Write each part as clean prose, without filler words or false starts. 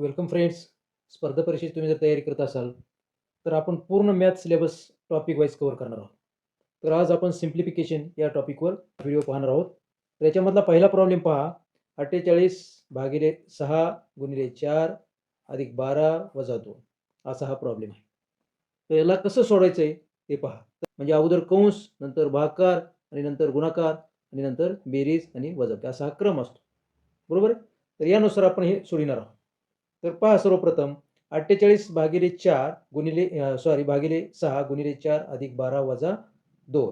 Welcome friends. स्पर्धा परीक्षेची तुम्ही जर तयारी करत असाल, तर आपण पूर्ण math syllabus topic wise cover करणार आहोत. तर आज आपण सिम्प्लिफिकेशन या टॉपिकवर व्हिडिओ पाहणार आहोत. तर याच्यामधला पहिला प्रॉब्लेम पहा. 48 भागिले 6 गुणिले 4 अधिक 12 वजा 2 असा हा प्रॉब्लेम आहे. तर याला कसं सोडवायचं आहे ते पहा. म्हणजे अगोदर कंस, नंतर भागाकार आणि नंतर गुणाकार आणि नंतर बेरीज आणि वजाबाकी असा हा क्रम असतो. बरोबर आहे? तर यानुसार आपण हे सोडविणार आहोत. तर पहा सर्वप्रथम 48 भागिले 4 गुणिले भागिले 6 गुणिले 4 अधिक 12 वजा 2.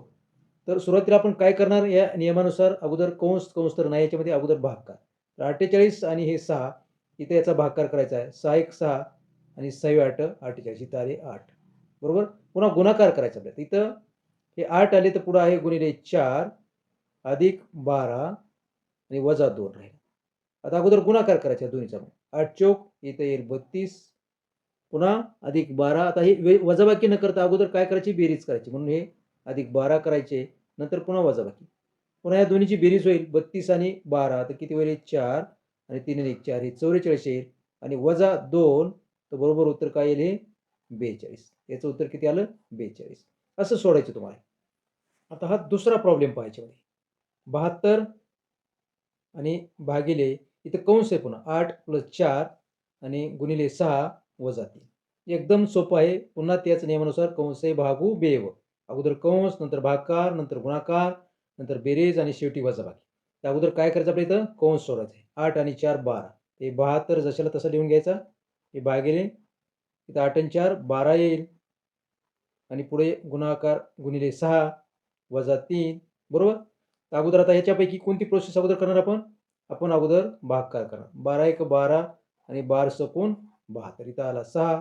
तर सुरुवातीला आपण काय करणार या नियमानुसार अगोदर कंस कंस तर नाही याच्यामध्ये अगोदर भागाकार. तर 48 आणि हे 6 इथे याचा भागाकार करायचा आहे. 6 एक 6 आणि 6 8 48 इथं आले 8. बरोबर? पुन्हा गुणाकार करायचा आपल्याला. इथं हे 8 आले तर पुढे आहे गुणिले 4 अधिक 12 आणि वजा 2 राहील. आता अगोदर गुणाकार करायचा दोन्हीचा. 8 चौक इथे येईल 32 पुन्हा अधिक 12. आता हे वजाबाकी न करता अगोदर काय करायची बेरीज करायची म्हणून हे अधिक 12 करायचे नंतर पुन्हा वजाबाकी. पुन्हा या दोन्हीची बेरीज होईल 32 आणि 12 तर किती होईल 4 आणि 3 आणि 1 4 हे 44 येईल आणि वजा 2 तर बरोबर उत्तर काय येईल हे 42. याचं उत्तर किती आलं 42. असं सोडायचं तुम्हाला. आता हा दुसरा प्रॉब्लेम पाहायचा मध्ये 72 आणि भागिले इथं कंस आहे पुन्हा 8 + 4 आणि गुणिले 6 वजा 3. एकदम सोपं आहे. पुन्हा त्याच नियमानुसार कंस आहे भागू बेव. अगोदर कंस नंतर भागाकार नंतर गुणाकार नंतर बेरीज आणि शेवटी वजाबाकी. तर अगोदर काय करायचं आपल्या इथं कंस सोडायचं आहे. 8 आणि 4 12. ते 72 जशाला तसा लिहून घ्यायचा. हे भागिले इथं 8 आणि 4 12 येईल आणि पुढे गुणाकार गुणिले 6 वजा 3 बरोबर. तर अगोदर आता ह्याच्यापैकी कोणती प्रोसेस अगोदर करणार आपण? आपण अगोदर भागाकार करणार. 12 एक 12 आणि 12 सकून 72. इथं आला 6.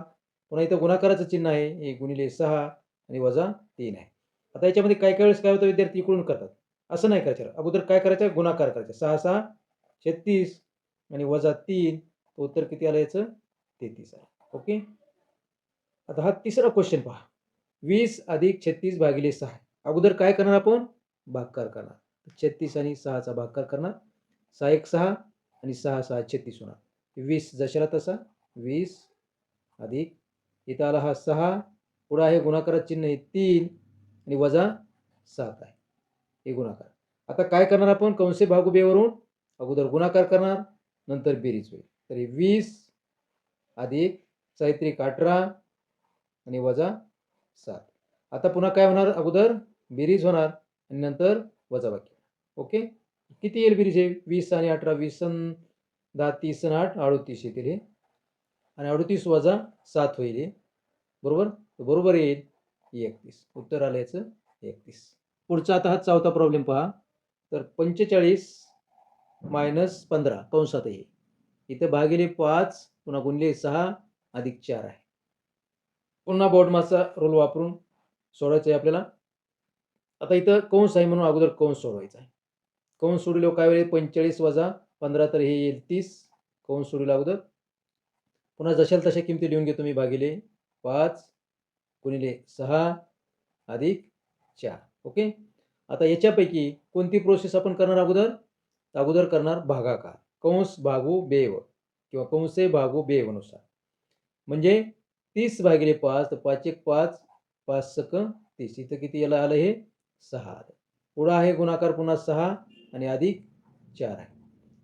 पुन्हा इथं गुणाकाराचं चिन्ह आहे. हे गुणिले 6 आणि वजा 3 आहे. आता याच्यामध्ये काही काही वेळेस काय होतं विद्यार्थी इकडून करतात. असं नाही करायचं. अगोदर काय करायचं गुणाकार करायचा. 6 6 36 आणि वजा 3 उत्तर किती आलं याचं 33 आलं. ओके. आता हा तिसरा क्वेश्चन पहा. 20 अधिक 36 भागिले 6. अगोदर काय करणार आपण भागाकार करणार. 36 आणि 6 चा भागाकार करणार. 6 एक 6 आणि 6 6 36 होणार. 20 जशाला तसा 20 अधिक इथं आला हा 6 पुढे आहे गुणाकाराचं चिन्ह आहे 3 आणि वजा 7 आहे हे गुणाकार. आता काय करणार आपण कंसे भागू बेवरून अगोदर गुणाकार करणार नंतर बेरीज होईल. तर हे 20 अधिक 6 18 आणि वजा 7. आता पुन्हा काय होणार अगोदर बेरीज होणार आणि नंतर वजाबाकी. ओके. किती येईल बेरीज हे 20 आणि 18 20 आणि 10 30 आणि 8 38 येतील हे आणि 38 वजा 7 होईल हे बरोबर. बरोबर येईल 31. उत्तर आलं याचं 31. पुढचा आता हा चौथा प्रॉब्लेम पहा. तर 45 - 15 कंसात आहे. इथं भागिले 5 पुन्हा गुणिले 6 अधिक 4 आहे. पुन्हा बोर्डमासचा रूल वापरून सोडवायचं आहे आपल्याला. आता इथं कंस आहे म्हणून अगोदर कंस सोडवायचा आहे. कंस सोडल्यावर काय होईल 45 वजा 15 तर हे येईल 30. कंस सोडवला अगोदर. पुन्हा जशाला तशा किमती लिहून घेतो मी भागिले 5 गुणिले 6 अधिक 4. ओके. आता याच्यापैकी कोणती प्रोसेस आपण करणार अगोदर? अगोदर करणार भागाकार. कंस भागू बेव किंवा कंसे भागू बेवनुसार. म्हणजे 30 भागिले 5 तर 5 एक 5 5 सक 30. इथं किती याला आलं हे 6 आलं. पुढं आहे गुणाकार पुन्हा 6 आणि अधिक 4 आहे.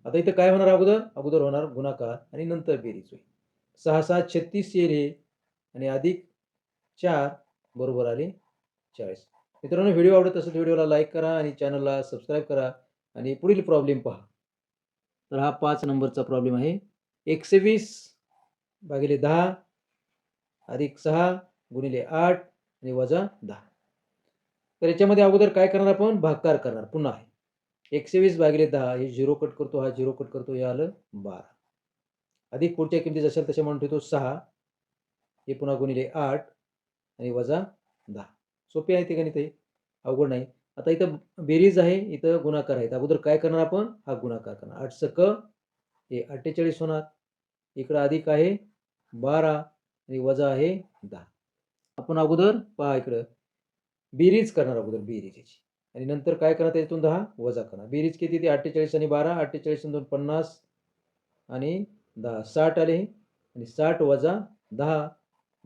आता इथं काय होणार अगोदर? अगोदर होणार गुणाकार आणि नंतर बेरीज होईल. 6 6 36 येईल हे आणि अधिक 4 बरोबर आले 40. मित्रांनो व्हिडिओ आवडत असेल तर व्हिडिओला लाईक करा आणि चॅनलला सबस्क्राईब करा आणि पुढील प्रॉब्लेम पहा. तर हा 5 नंबरचा प्रॉब्लेम आहे. 120 भागिले 10 अधिक 6 गुणिले 8 आणि वजा 10. तर याच्यामध्ये अगोदर काय करणार आपण भागाकार करणार पुन्हा आहे. 120 भागिले 10 हे 0 कट करतो हा 0 कट करतो हे आलं 12. अधिक पुढच्या किमती जशा तशा म्हणून ठेवतो 6 हे पुन्हा गुणिले 8 आणि वजा 10. सोपे आहे ते गणित आहे. अवघड नाही. आता इथं बेरीज आहे इथं गुणाकार आहे. अगोदर काय करणार आपण हा गुणाकार करणार. 8 सक हे 48 होणार. इकडं अधिक आहे 12 आणि वजा आहे 10. आपण अगोदर पहा इकडं बेरीज करणार अगोदर बेरीज याची आणि नंतर काय करणार त्याच्यातून 10 वजा करणार. बेरीज किती ती 48 आणि 12 48 आणि 2 50 आणि 10 60 आले आणि 60 वजा 10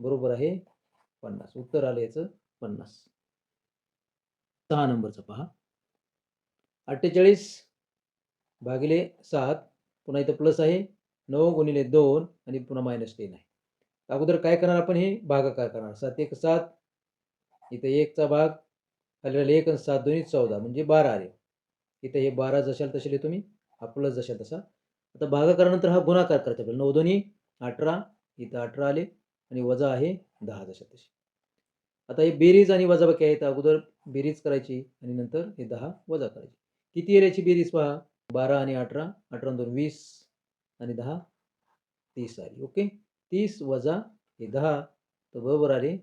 बरोबर आहे 50. उत्तर आलं याचं 50. 6 नंबरचं पहा. 48 भागिले 7 पुन्हा इथं प्लस आहे 9 गुणिले 2 आणि पुन्हा -10 आहे. अगोदर काय करणार आपण हे भागाकार करणार. 7 1 7 इथं 1 चा भाग खाली राहिले 1 आणि 7 दोन्ही 14 म्हणजे 12 आले. इथं हे 12 जशाल तसे लिहितो मी, हा प्लस जशाल तसा. आता भागाकारानंतर हा गुणाकार करायचा आपल्याला. 9 दोन्ही 18 इथं 18 आले आणि वजा आहे 10 जशाल तसे. आता हे बेरीज आणि वजाबाकी आहे तर अगोदर बेरीज करायची आणि नंतर हे 10 वजा करायची. किती येईल याची बेरीज पहा. 12 आणि 18 18 आणि 2 20 आणि 10 30 आली. ओके. 30 वजा हे 10 तर बरोबर आले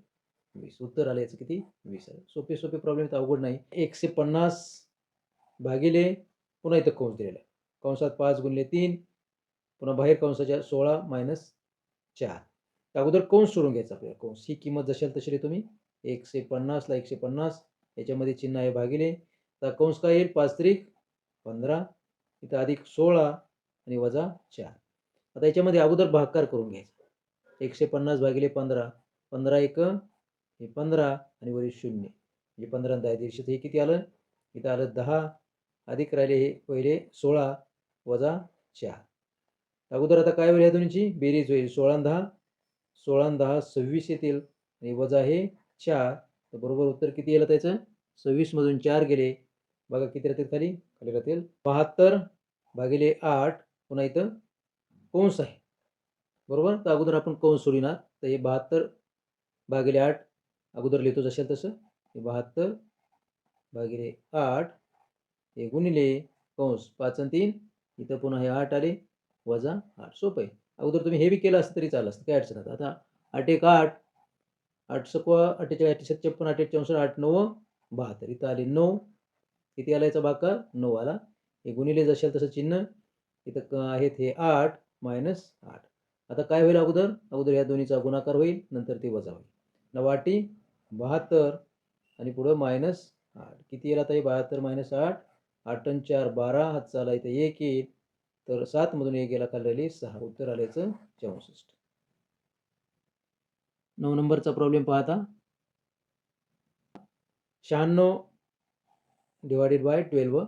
20. उत्तर आले याचं किती 20 आले. सोपे सोपे प्रॉब्लेम तर अवघड नाही. 150 भागिले पुन्हा इथं कंस दिलेला आहे. कंसात 5 गुणिले 3 पुन्हा बाहेर कंसाच्या 16 मायनस 4. अगोदर कंस सोडून घ्यायचा आपल्याला. कंस ही किंमत जशाल तशी लिहितो मी. 150 ला 150 याच्यामध्ये चिन्ह आहे भागिले. तर कंस काय येईल 5 त्रिक 15 इथं अधिक 16 आणि वजा 4. आता याच्यामध्ये अगोदर भागाकार करून घ्यायचा. 150 भागिले 15 15 एक हे 15 आणि वरील 0 म्हणजे 15 आणि 10 150. हे किती आलं इथं आलं 10 अधिक राहिले हे पहिले 16 वजा 4. अगोदर आता काय होईल या दोन्हीची बेरीज होईल. 16 आणि 10 16 आणि 10 26 येतील आणि वजा हे 4. तर बरोबर उत्तर किती येईल त्याचं 26 मधून 4 गेले बघा किती राहतील खाली खाली राहतील 72 भागिले 8 पुन्हा इथं कंस आहे बरोबर. तर अगोदर आपण कंस सोडणार. तर हे 72 भागिले 8 अगोदर लिहितो जशाल तसं. हे 72 भागिले 8 हे गुणिले कंस 5 आणि 3 इथं पुन्हा हे 8 आले वजा 8. सोपं आहे. अगोदर तुम्ही हे बी केलं असतं तरी चाललं असतं काय अडचण नाही. आता 8 1 8 8 सकवा 48 48 56 48 64 8 9 72 इथं आले 9 किती आला याचा भागाकार 9 आला. हे गुणिले जशाल तसं चिन्ह इथं आहेत हे 8 मायनस 8. आता काय होईल अगोदर अगोदर या दोन्हीचा गुणाकार होईल नंतर ते वजा होईल. 9 वाटी 72 आणि पुढं -8 किती येईल आता हे 72 - 8 8 आणि 4 12 हातचा आला इथं 1 येईल. तर 7 मधून 1 गेला खाली राहिली 6. उत्तर आलं याचं 64. 9 नंबरचा प्रॉब्लेम पाहता. 96 डिवायडेड बाय 12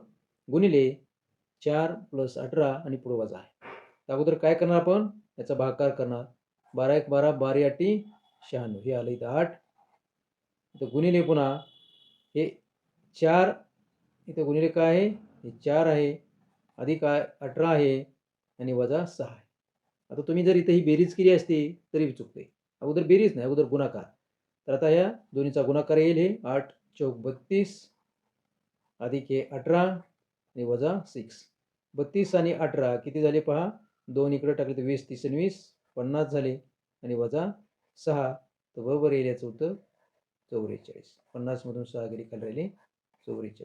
गुणिले 4 + 18 आणि पुढे वजा आहे. अगोदर काय करणार आपण याचा भागाकार करणार. 12 1 12 12 8 96 हे आलं इथं 8 इथं गुणिले पुन्हा हे 4 इथं गुणिले काय आहे हे 4 आहे अधिक 18 आहे आणि वजा 6 आहे. आता तुम्ही जर इथं ही बेरीज केली असती तरी चुकते. अगोदर बेरीज नाही अगोदर गुणाकार. तर आता ह्या दोन्हीचा गुणाकार येईल हे 8 चौक 32 अधिक हे 18 आणि वजा 6. 32 आणि 18 किती झाले पहा. 2 इकडे टाकले तर 20 30 आणि 20 50 झाले आणि वजा 6. तर बरोबर येईल याचं उत्तर 44. 50 मधून 6 गेली खाली राहिली 44.